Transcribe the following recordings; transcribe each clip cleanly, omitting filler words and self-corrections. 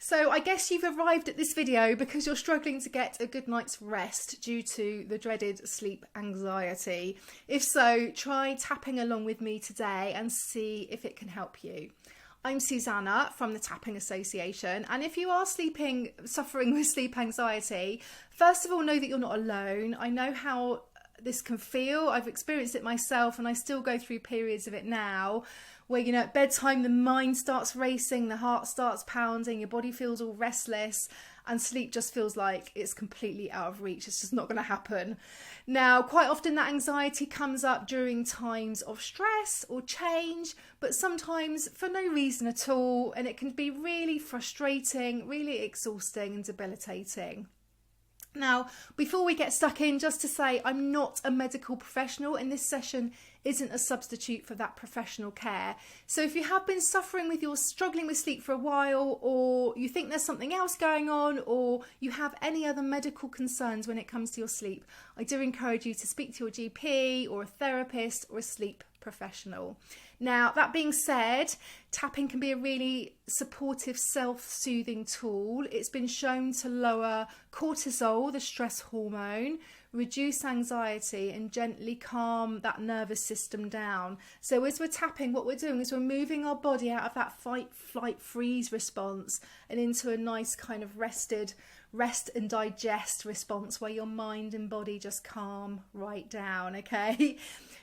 So I guess you've arrived at this video because you're struggling to get a good night's rest due to the dreaded sleep anxiety. If so, try tapping along with me today and see if it can help you. I'm Susanna from the Tapping Association, and if you are suffering with sleep anxiety, first of all, know that you're not alone. I know how this can feel. I've experienced it myself, and I still go through periods of it now where, you know, at bedtime the mind starts racing, the heart starts pounding, your body feels all restless, and sleep just feels like it's completely out of reach. It's just not going to happen. Now, quite often that anxiety comes up during times of stress or change, but sometimes for no reason at all, and it can be really frustrating, really exhausting and debilitating. Now, before we get stuck in, just to say I'm not a medical professional, and this session isn't a substitute for that professional care. So if you have been struggling with sleep for a while, or you think there's something else going on, or you have any other medical concerns when it comes to your sleep, I do encourage you to speak to your GP or a therapist or a sleep professional. Now, that being said, tapping can be a really supportive self-soothing tool. It's been shown to lower cortisol, the stress hormone, reduce anxiety and gently calm that nervous system down. So as we're tapping, what we're doing is we're moving our body out of that fight, flight, freeze response and into a nice kind of rest and digest response where your mind and body just calm right down, okay?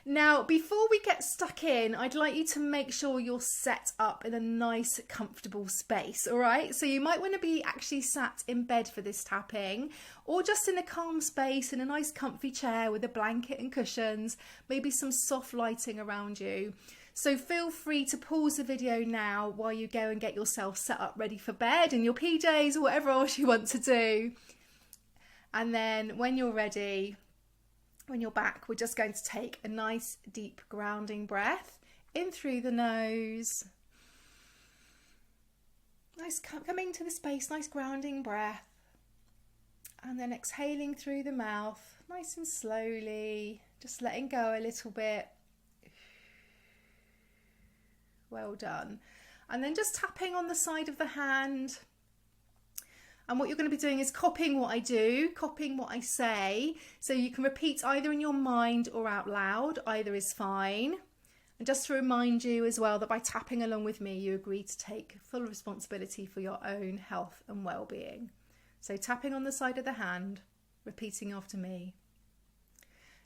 Now, before we get stuck in, I'd like you to make sure you're set up in a nice, comfortable space, all right? So you might want to be actually sat in bed for this tapping, or just in a calm space in a nice comfy chair with a blanket and cushions, maybe some soft lighting around you. So feel free to pause the video now while you go and get yourself set up ready for bed in your PJs or whatever else you want to do. And then when you're ready, when you're back, we're just going to take a nice deep grounding breath in through the nose. Nice coming to the space, nice grounding breath. And then exhaling through the mouth, nice and slowly, just letting go a little bit. Well done. And then just tapping on the side of the hand. And what you're going to be doing is copying what I do, copying what I say. So you can repeat either in your mind or out loud. Either is fine. And just to remind you as well that by tapping along with me, you agree to take full responsibility for your own health and well-being. So tapping on the side of the hand, repeating after me.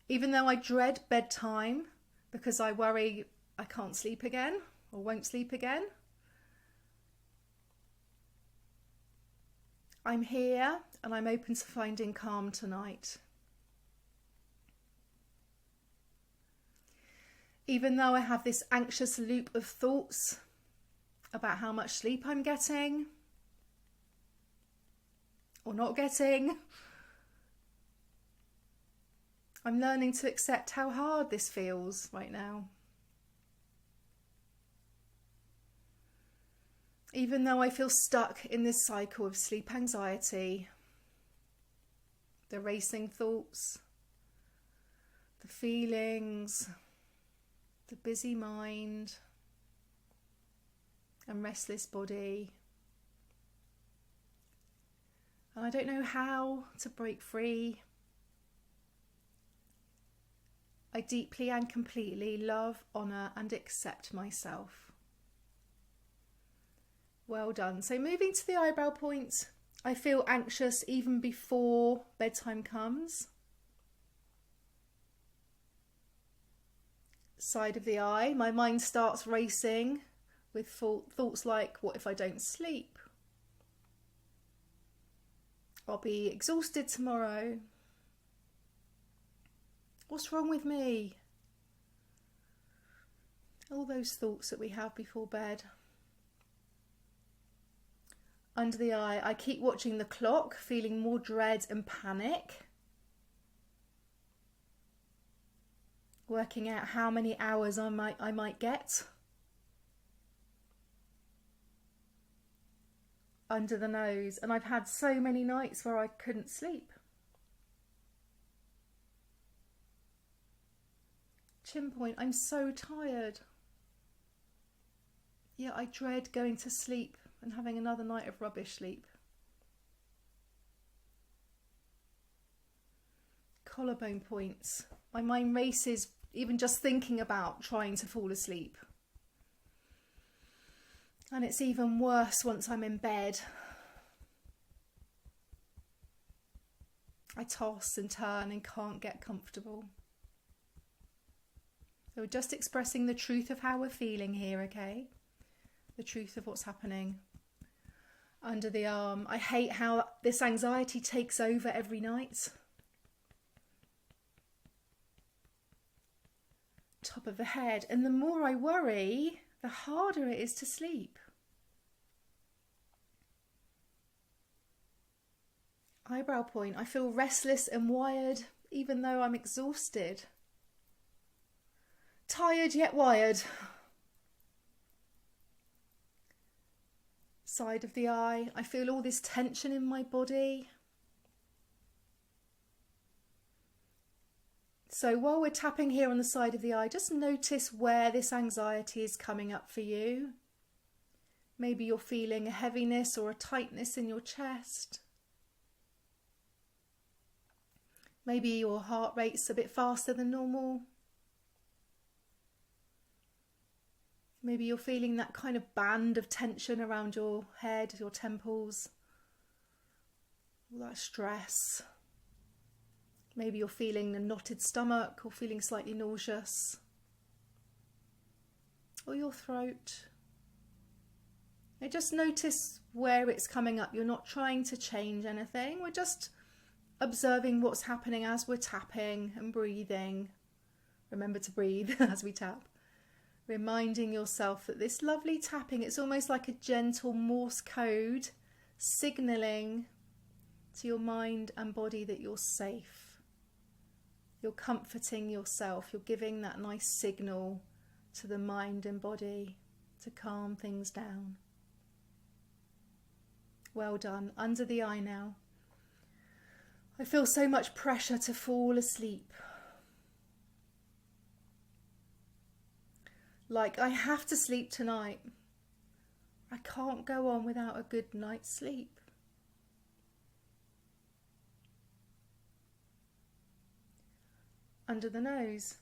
Even though I dread bedtime because I worry I can't sleep again or won't sleep again, I'm here and I'm open to finding calm tonight. Even though I have this anxious loop of thoughts about how much sleep I'm getting or not getting, I'm learning to accept how hard this feels right now. Even though I feel stuck in this cycle of sleep anxiety, the racing thoughts, the feelings, the busy mind and restless body, and I don't know how to break free, I deeply and completely love, honour and accept myself. Well done. So moving to the eyebrow point, I feel anxious even before bedtime comes. Side of the eye, my mind starts racing with thoughts like, what if I don't sleep? I'll be exhausted tomorrow. What's wrong with me? All those thoughts that we have before bed. Under the eye, I keep watching the clock, feeling more dread and panic. Working out how many hours I might get. Under the nose, and I've had so many nights where I couldn't sleep. Chin point, I'm so tired. Yeah, I dread going to sleep and having another night of rubbish sleep. Collarbone points. My mind races even just thinking about trying to fall asleep. And it's even worse once I'm in bed. I toss and turn and can't get comfortable. So we're just expressing the truth of how we're feeling here, okay? The truth of what's happening. Under the arm. I hate how this anxiety takes over every night. Top of the head. And the more I worry, the harder it is to sleep. Eyebrow point. I feel restless and wired even though I'm exhausted. Tired yet wired. Side of the eye. I feel all this tension in my body. So while we're tapping here on the side of the eye, just notice where this anxiety is coming up for you. Maybe you're feeling a heaviness or a tightness in your chest. Maybe your heart rate's a bit faster than normal. Maybe you're feeling that kind of band of tension around your head, your temples. All that stress. Maybe you're feeling a knotted stomach or feeling slightly nauseous. Or your throat. Now just notice where it's coming up. You're not trying to change anything. We're just observing what's happening as we're tapping and breathing. Remember to breathe as we tap. Reminding yourself that this lovely tapping, it's almost like a gentle Morse code signalling to your mind and body that you're safe. You're comforting yourself. You're giving that nice signal to the mind and body to calm things down. Well done. Under the eye now. I feel so much pressure to fall asleep. Like I have to sleep tonight. I can't go on without a good night's sleep. Under the nose.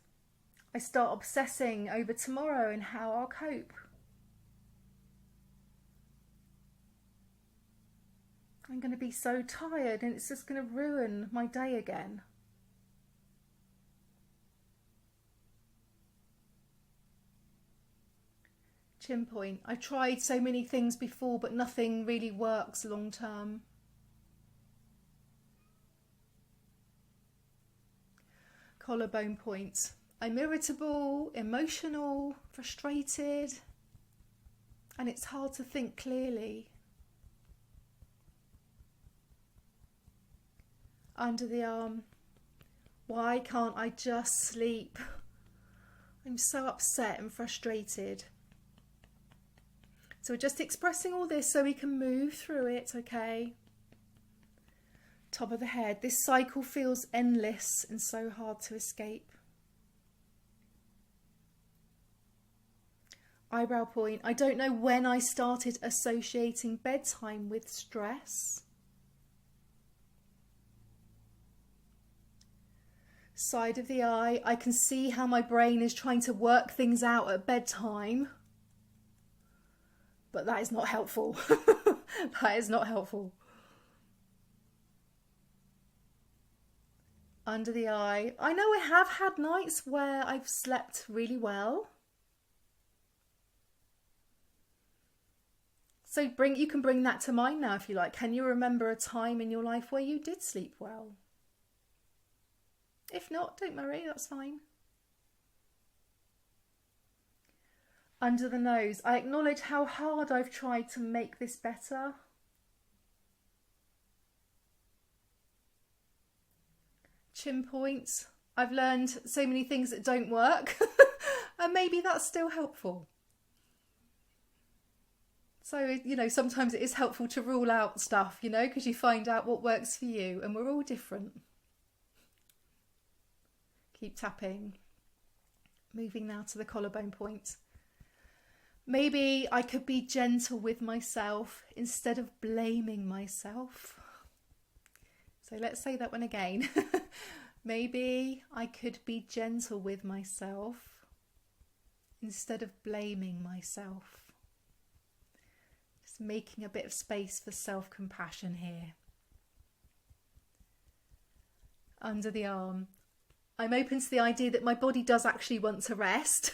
I start obsessing over tomorrow and how I'll cope. I'm going to be so tired and it's just going to ruin my day again. Chin point. I've tried so many things before, but nothing really works long term. Collarbone point. I'm irritable, emotional, frustrated, and it's hard to think clearly. Under the arm. Why can't I just sleep? I'm so upset and frustrated. So we're just expressing all this so we can move through it, okay? Top of the head. This cycle feels endless and so hard to escape. Eyebrow point. I don't know when I started associating bedtime with stress. Side of the eye. I can see how my brain is trying to work things out at bedtime. But that is not helpful. That is not helpful. Under the eye. I know I have had nights where I've slept really well. So you can bring that to mind now if you like. Can you remember a time in your life where you did sleep well? If not, don't worry, that's fine. Under the nose. I acknowledge how hard I've tried to make this better. Chin points. I've learned so many things that don't work and maybe that's still helpful. So, sometimes it is helpful to rule out stuff, because you find out what works for you and we're all different. Keep tapping. Moving now to the collarbone point. Maybe I could be gentle with myself instead of blaming myself. So let's say that one again. Maybe I could be gentle with myself instead of blaming myself. Just making a bit of space for self-compassion here. Under the arm. I'm open to the idea that my body does actually want to rest.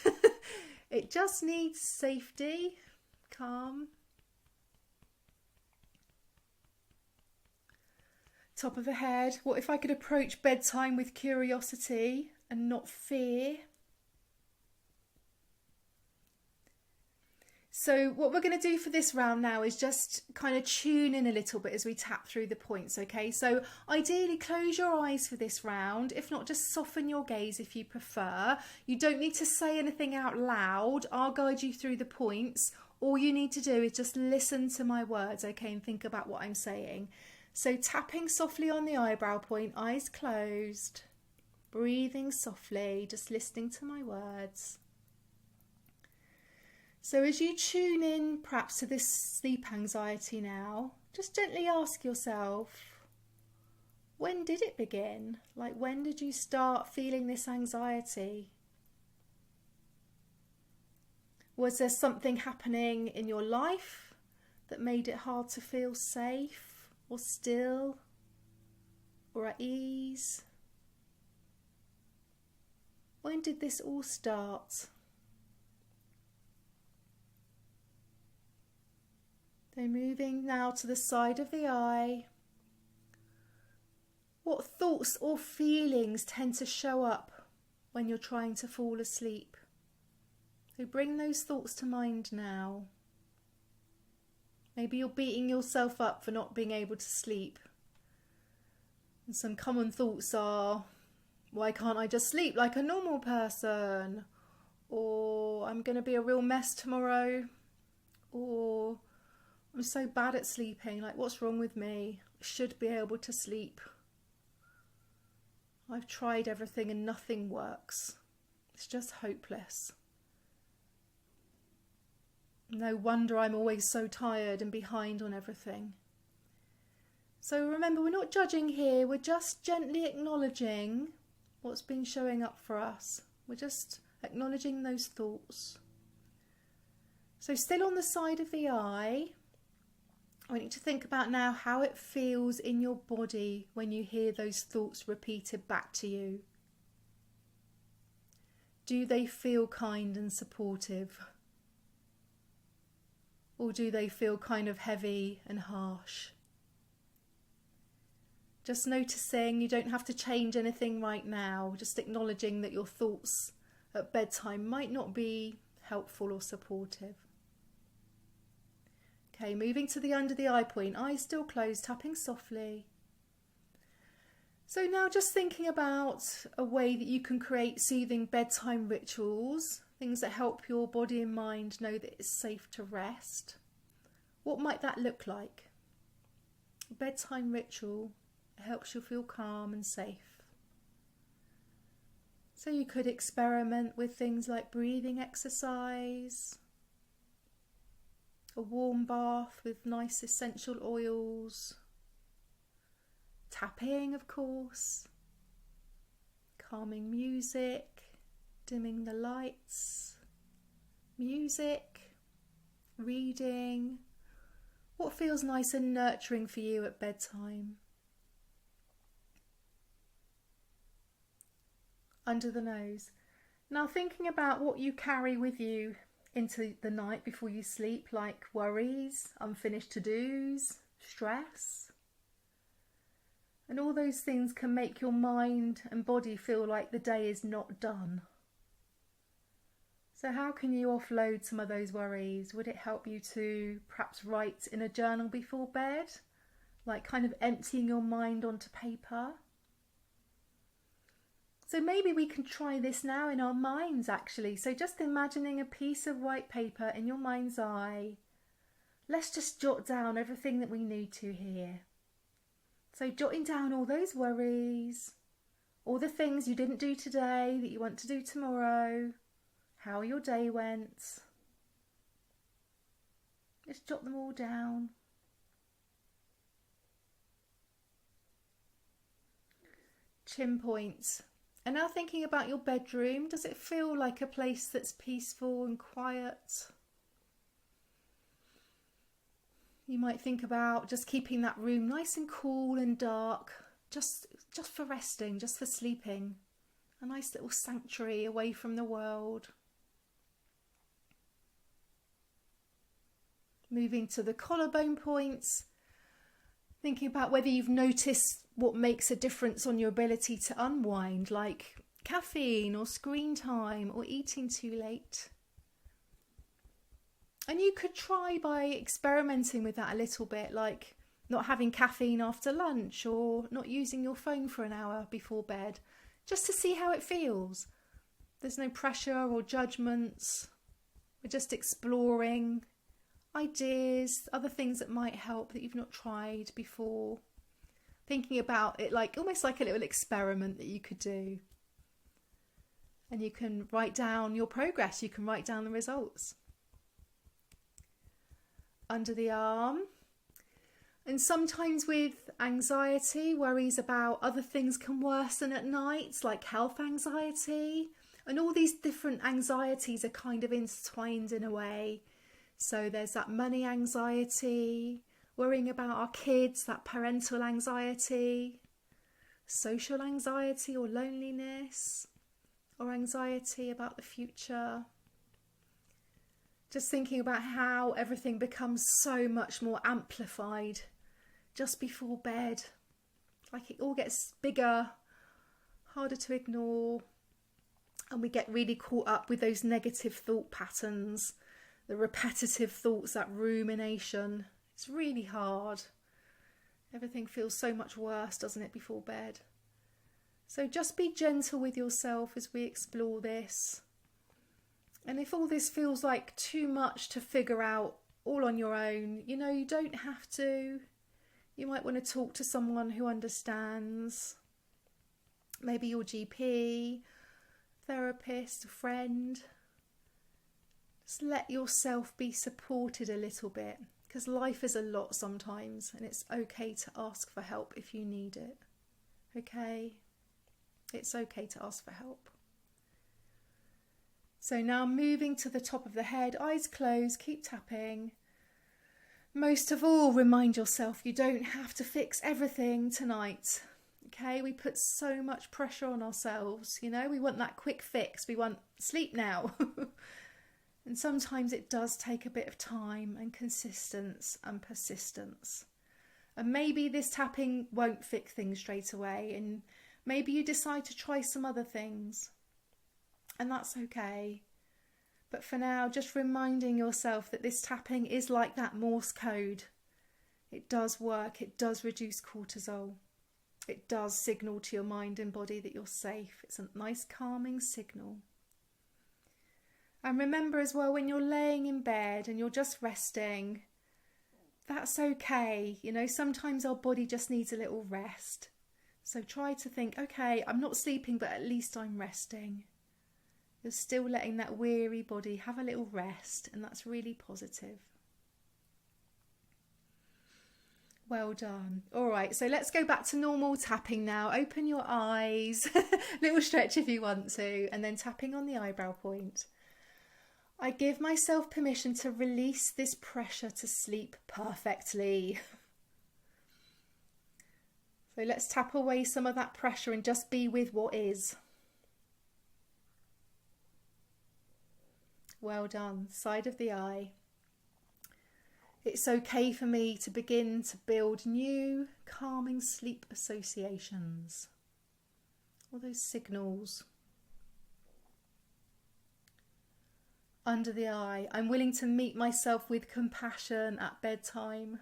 It just needs safety, calm. Top of the head. What if I could approach bedtime with curiosity and not fear? So what we're going to do for this round now is just kind of tune in a little bit as we tap through the points, okay? So ideally close your eyes for this round. If not, just soften your gaze if you prefer. You don't need to say anything out loud. I'll guide you through the points. All you need to do is just listen to my words, okay, and think about what I'm saying. So tapping softly on the eyebrow point, eyes closed, breathing softly, just listening to my words. So as you tune in perhaps to this sleep anxiety now, just gently ask yourself, when did it begin? Like, when did you start feeling this anxiety? Was there something happening in your life that made it hard to feel safe or still or at ease? When did this all start? Then moving now to the side of the eye. What thoughts or feelings tend to show up when you're trying to fall asleep? So bring those thoughts to mind now. Maybe you're beating yourself up for not being able to sleep. And some common thoughts are, why can't I just sleep like a normal person? Or I'm going to be a real mess tomorrow. Or I'm so bad at sleeping, like what's wrong with me? I should be able to sleep. I've tried everything and nothing works. It's just hopeless. No wonder I'm always so tired and behind on everything. So remember, we're not judging here, we're just gently acknowledging what's been showing up for us. We're just acknowledging those thoughts. So still on the side of the eye, I want you to think about now how it feels in your body when you hear those thoughts repeated back to you. Do they feel kind and supportive? Or do they feel kind of heavy and harsh? Just noticing, you don't have to change anything right now, just acknowledging that your thoughts at bedtime might not be helpful or supportive. Okay, moving to the under the eye point, eyes still closed, tapping softly. So now just thinking about a way that you can create soothing bedtime rituals, things that help your body and mind know that it's safe to rest. What might that look like? A bedtime ritual helps you feel calm and safe. So you could experiment with things like breathing exercise, a warm bath with nice essential oils, tapping of course, calming music, dimming the lights, music, reading. What feels nice and nurturing for you at bedtime? Under the nose. Now thinking about what you carry with you into the night before you sleep, like worries, unfinished to-dos, stress. And all those things can make your mind and body feel like the day is not done. So how can you offload some of those worries? Would it help you to perhaps write in a journal before bed? Like kind of emptying your mind onto paper? So maybe we can try this now in our minds actually. So just imagining a piece of white paper in your mind's eye. Let's just jot down everything that we need to here. So jotting down all those worries, all the things you didn't do today that you want to do tomorrow, how your day went. Just jot them all down. Chin points. And now thinking about your bedroom, does it feel like a place that's peaceful and quiet? You might think about just keeping that room nice and cool and dark, just for resting, just for sleeping. A nice little sanctuary away from the world. Moving to the collarbone points, thinking about whether you've noticed what makes a difference on your ability to unwind, like caffeine or screen time or eating too late. And you could try by experimenting with that a little bit, like not having caffeine after lunch or not using your phone for an hour before bed, just to see how it feels. There's no pressure or judgments. We're just exploring ideas, other things that might help that you've not tried before. Thinking about it like almost like a little experiment that you could do. And you can write down your progress, you can write down the results. Under the arm. And sometimes with anxiety, worries about other things can worsen at night, like health anxiety. And all these different anxieties are kind of intertwined in a way. So there's that money anxiety, worrying about our kids, that parental anxiety, social anxiety or loneliness, or anxiety about the future. Just thinking about how everything becomes so much more amplified just before bed. Like it all gets bigger, harder to ignore, and we get really caught up with those negative thought patterns. The repetitive thoughts, that rumination, it's really hard. Everything feels so much worse, doesn't it, before bed? So just be gentle with yourself as we explore this. And if all this feels like too much to figure out all on your own, you know, you don't have to. You might want to talk to someone who understands. Maybe your GP, therapist, a friend. Just let yourself be supported a little bit, because life is a lot sometimes and it's okay to ask for help if you need it. Okay? It's okay to ask for help. So now moving to the top of the head, eyes closed, keep tapping. Most of all, remind yourself you don't have to fix everything tonight. Okay? We put so much pressure on ourselves, you know? We want that quick fix. We want sleep now. And sometimes it does take a bit of time and consistency and persistence. And maybe this tapping won't fix things straight away, and maybe you decide to try some other things. And that's okay. But for now, just reminding yourself that this tapping is like that Morse code. It does work, it does reduce cortisol. It does signal to your mind and body that you're safe. It's a nice calming signal. And remember as well, when you're laying in bed and you're just resting, that's okay. You know, sometimes our body just needs a little rest. So try to think, okay, I'm not sleeping, but at least I'm resting. You're still letting that weary body have a little rest, and that's really positive. Well done. All right, so let's go back to normal tapping now. Open your eyes, little stretch if you want to, and then tapping on the eyebrow point. I give myself permission to release this pressure to sleep perfectly. So let's tap away some of that pressure and just be with what is. Well done. Side of the eye. It's okay for me to begin to build new calming sleep associations. All those signals. Under the eye, I'm willing to meet myself with compassion at bedtime.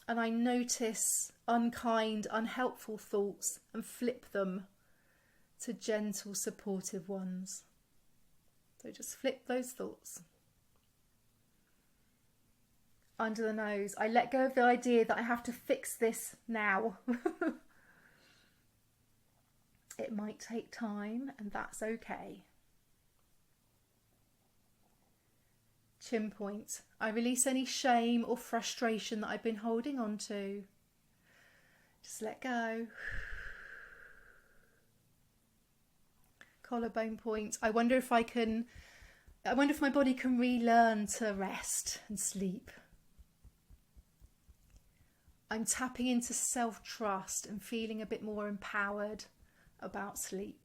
And I notice unkind, unhelpful thoughts and flip them to gentle, supportive ones. So just flip those thoughts. Under the nose, I let go of the idea that I have to fix this now. It might take time, and that's okay. Chin point. I release any shame or frustration that I've been holding on to. Just let go. Collarbone point. I wonder if my body can relearn to rest and sleep. I'm tapping into self-trust and feeling a bit more empowered about sleep.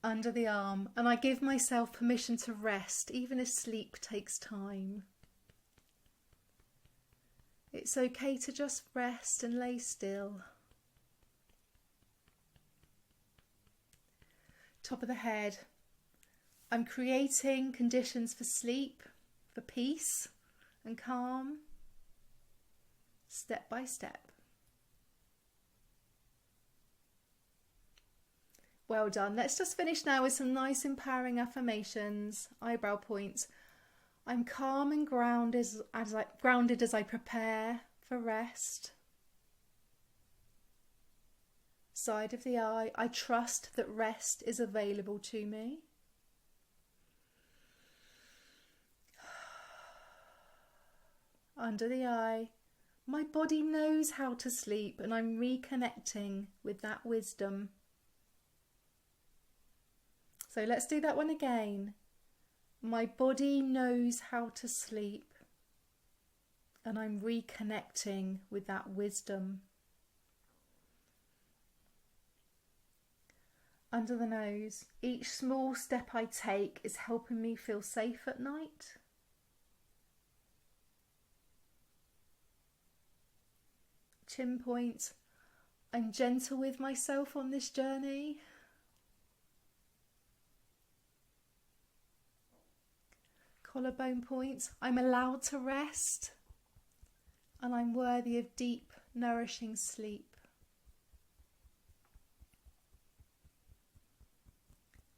Under the arm, and I give myself permission to rest even if sleep takes time. It's okay to just rest and lay still. Top of the head. I'm creating conditions for sleep, for peace and calm, step by step. Well done. Let's just finish now with some nice empowering affirmations. Eyebrow points. I'm calm and grounded as I prepare for rest. Side of the eye. I trust that rest is available to me. Under the eye. My body knows how to sleep and I'm reconnecting with that wisdom. So let's do that one again. My body knows how to sleep and I'm reconnecting with that wisdom. Under the nose, each small step I take is helping me feel safe at night. Chin point, I'm gentle with myself on this journey. Collarbone points, I'm allowed to rest and I'm worthy of deep, nourishing sleep.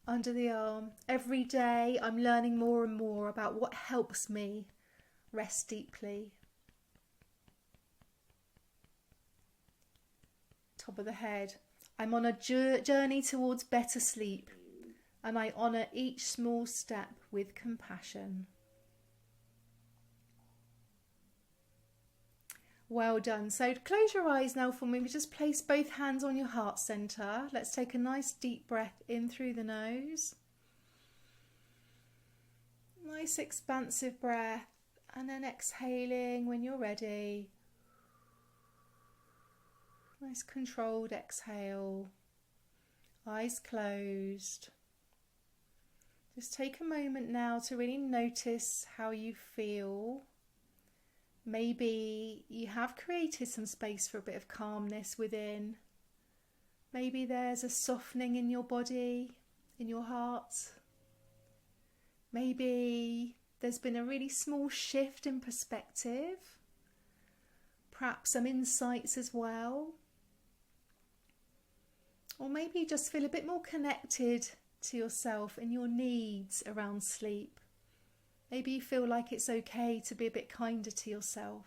Under the arm, every day I'm learning more and more about what helps me rest deeply. Top of the head, I'm on a journey towards better sleep and I honour each small step with compassion. Well done. So close your eyes now for me. Just place both hands on your heart centre. Let's take a nice deep breath in through the nose. Nice expansive breath. And then exhaling when you're ready. Nice controlled exhale. Eyes closed. Just take a moment now to really notice how you feel. Maybe you have created some space for a bit of calmness within. Maybe there's a softening in your body, in your heart. Maybe there's been a really small shift in perspective. Perhaps some insights as well. Or maybe you just feel a bit more connected to yourself and your needs around sleep. Maybe you feel like it's okay to be a bit kinder to yourself.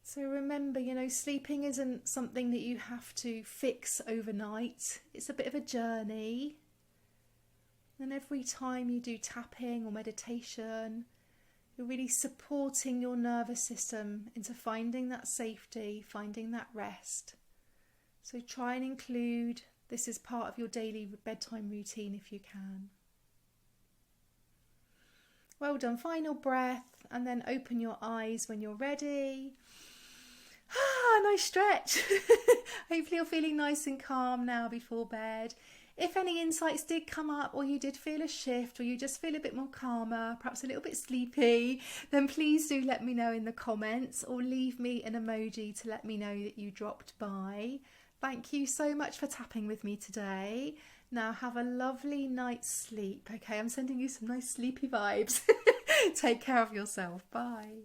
So remember, sleeping isn't something that you have to fix overnight. It's a bit of a journey. And every time you do tapping or meditation, you're really supporting your nervous system into finding that safety, finding that rest. So try and include this as part of your daily bedtime routine if you can. Well done. Final breath and then open your eyes when you're ready. Nice stretch. Hopefully you're feeling nice and calm now before bed. If any insights did come up or you did feel a shift or you just feel a bit more calmer, perhaps a little bit sleepy, then please do let me know in the comments or leave me an emoji to let me know that you dropped by. Thank you so much for tapping with me today. Now have a lovely night's sleep. Okay, I'm sending you some nice sleepy vibes. Take care of yourself. Bye.